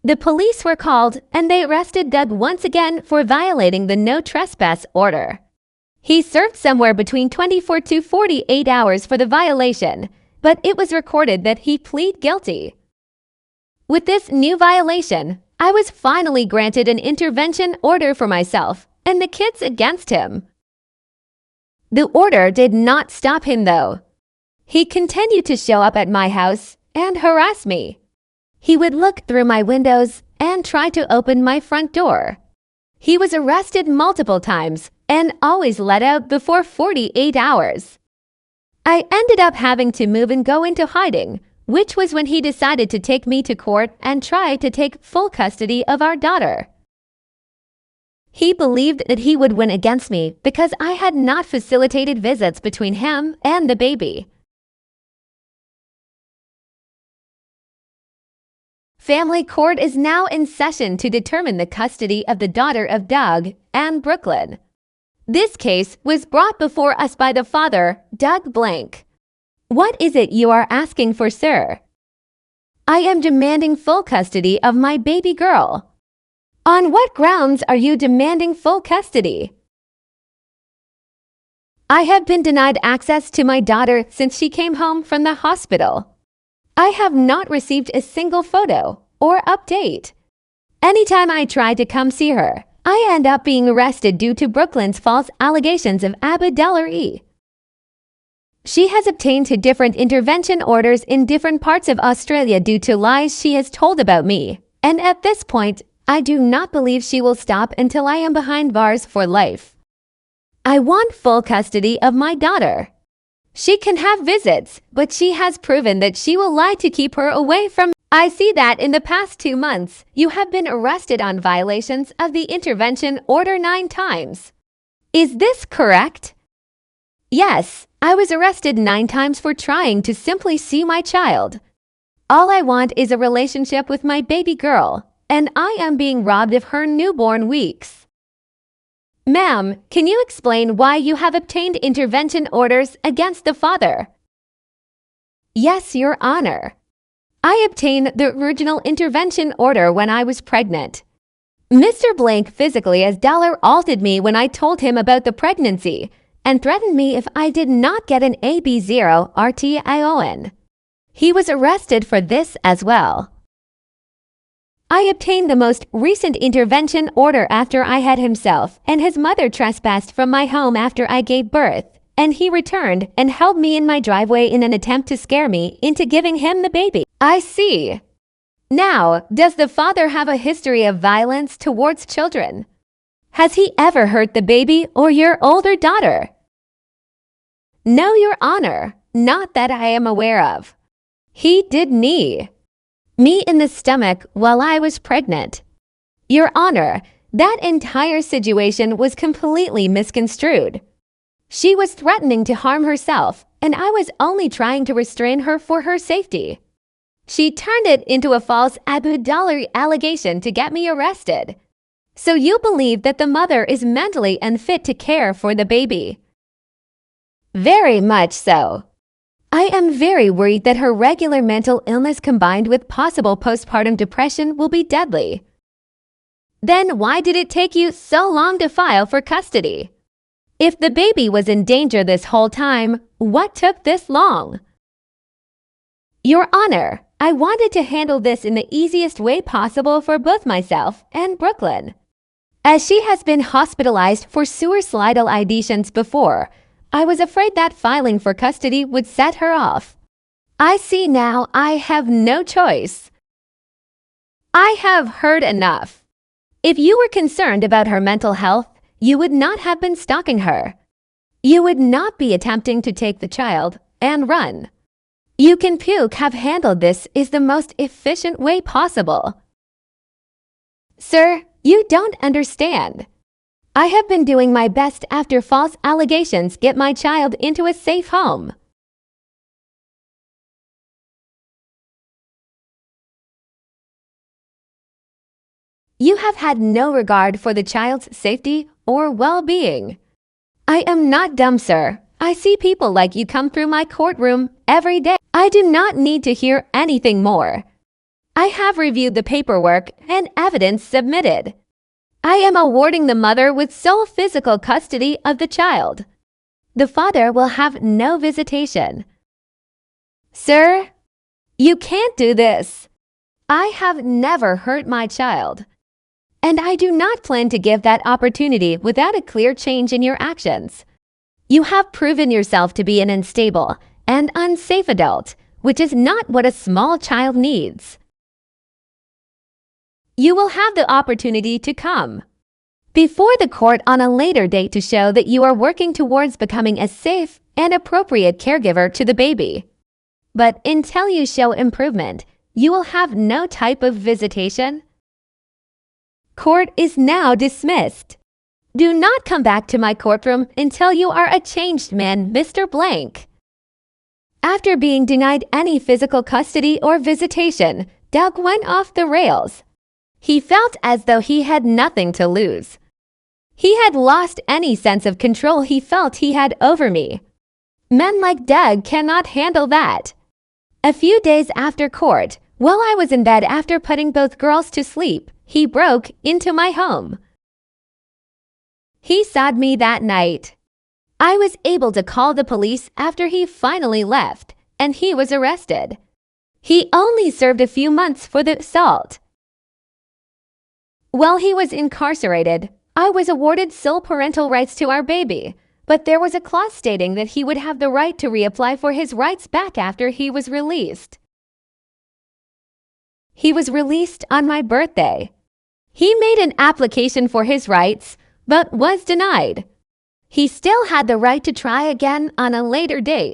The police were called and they arrested Doug once again for violating the no trespass order. He served somewhere between 24 to 48 hours for the violation, but it was recorded that he pleaded guilty. With this new violation, I was finally granted an intervention order for myself and the kids against him. The order did not stop him though. He continued to show up at my house and harass me. He would look through my windows and try to open my front door. He was arrested multiple times and always let out before 48 hours. I ended up having to move and go into hiding, which was when he decided to take me to court and try to take full custody of our daughter. He believed that he would win against me because I had not facilitated visits between him and the baby. Family court is now in session to determine the custody of the daughter of Doug and Brooklyn. This case was brought before us by the father, Doug Blank. What is it you are asking for, sir? I am demanding full custody of my baby girl. On what grounds are you demanding full custody? I have been denied access to my daughter since she came home from the hospital. I have not received a single photo or update. Anytime I try to come see her, I end up being arrested due to Brooklyn's false allegations of abductory. She has obtained different intervention orders in different parts of Australia due to lies she has told about me, and at this point, I do not believe she will stop until I am behind bars for life. I want full custody of my daughter. She can have visits, but she has proven that she will lie to keep her away from. I see that in the past 2 months, you have been arrested on violations of the intervention order 9 times. Is this correct? Yes, I was arrested 9 times for trying to simply see my child. All I want is a relationship with my baby girl, and I am being robbed of her newborn weeks. Ma'am, can you explain why you have obtained intervention orders against the father? Yes, Your Honor. I obtained the original intervention order when I was pregnant. Mr. Blank physically assaulted me when I told him about the pregnancy and threatened me if I did not get an AB0 RTION. He was arrested for this as well. I obtained the most recent intervention order after I had himself and his mother trespassed from my home after I gave birth, and he returned and held me in my driveway in an attempt to scare me into giving him the baby. I see. Now, does the father have a history of violence towards children? Has he ever hurt the baby or your older daughter? No, Your Honor, not that I am aware of. He did knee me in the stomach while I was pregnant. Your Honor, that entire situation was completely misconstrued. She was threatening to harm herself, and I was only trying to restrain her for her safety. She turned it into a false abductory allegation to get me arrested. So you believe that the mother is mentally unfit to care for the baby? Very much so. I am very worried that her regular mental illness combined with possible postpartum depression will be deadly. Then why did it take you so long to file for custody? If the baby was in danger this whole time, what took this long? Your Honor, I wanted to handle this in the easiest way possible for both myself and Brooklyn. As she has been hospitalized for suicidal ideations before, I was afraid that filing for custody would set her off. I see now I have no choice. I have heard enough. If you were concerned about her mental health, you would not have been stalking her. You would not be attempting to take the child and run. You can puke have handled this is the most efficient way possible. Sir, you don't understand. I have been doing my best after false allegations get my child into a safe home. You have had no regard for the child's safety or well-being. I am not dumb, sir. I see people like you come through my courtroom every day. I do not need to hear anything more. I have reviewed the paperwork and evidence submitted. I am awarding the mother with sole physical custody of the child. The father will have no visitation. Sir, you can't do this. I have never hurt my child, and I do not plan to give that opportunity without a clear change in your actions. You have proven yourself to be an unstable and unsafe adult, which is not what a small child needs. You will have the opportunity to come before the court on a later date to show that you are working towards becoming a safe and appropriate caregiver to the baby. But until you show improvement, you will have no type of visitation. Court is now dismissed. Do not come back to my courtroom until you are a changed man, Mr. Blank. After being denied any physical custody or visitation, Doug went off the rails. He felt as though he had nothing to lose. He had lost any sense of control he felt he had over me. Men like Doug cannot handle that. A few days after court, while I was in bed after putting both girls to sleep, he broke into my home. He sawed me that night. I was able to call the police after he finally left, and he was arrested. He only served a few months for the assault. While he was incarcerated, I was awarded sole parental rights to our baby, but there was a clause stating that he would have the right to reapply for his rights back after he was released. He was released on my birthday. He made an application for his rights, but was denied. He still had the right to try again on a later date.